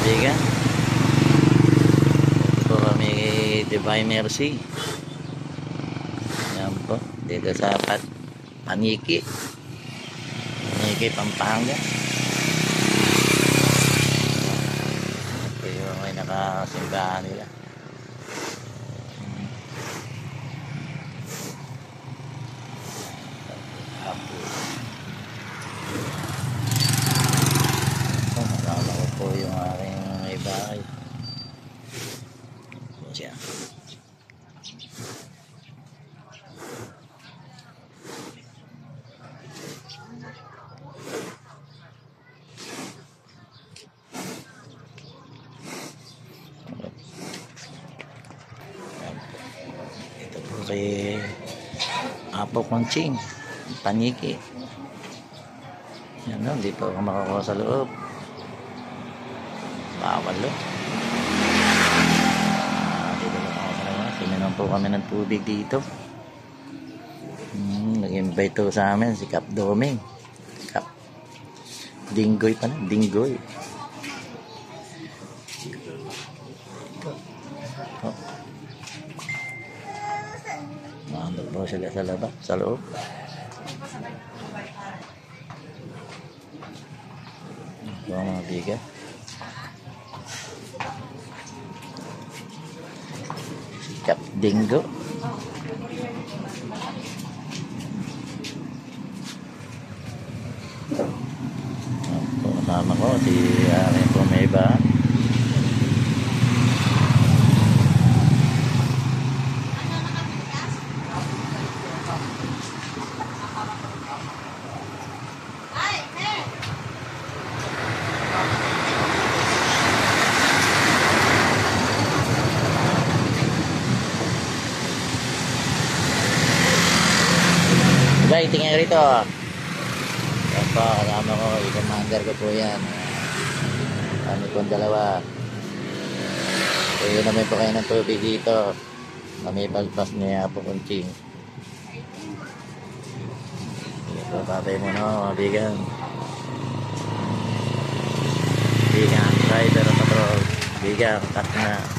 kaibigan. Dito kami Divine Mercy. Yan po. Dito sa Paniki, Pampanga. Ito yung may nakasimbahan nila. Nakala ko po yung aking may bahay. Ito siya. Ito po kay Apo Conching Paniki. Yan, no? Hindi po ako makakuha sa loob. Bawal lo. Dito lang ako sa labas. Sininom po kami ng tubig dito. Nag-invite to sa amin si Kap Doming. Kap Dinggoy pa na. Dinggoy. Oh. Nandun po sila sa labas. Sa loob. Ito ang mga bigat. Kap Dingo. Kasama ko si aking pumeba. Guys, tingnan rito. Yan po, kasama ko, i-commander ko po yan. Kami pong dalawa. Tuyo naman po kayo ng tubig dito. Kami palpas niya po kunching. Ito, tatay mo na, mabigan. Bigang, driver na patrol. Bigang, cut na.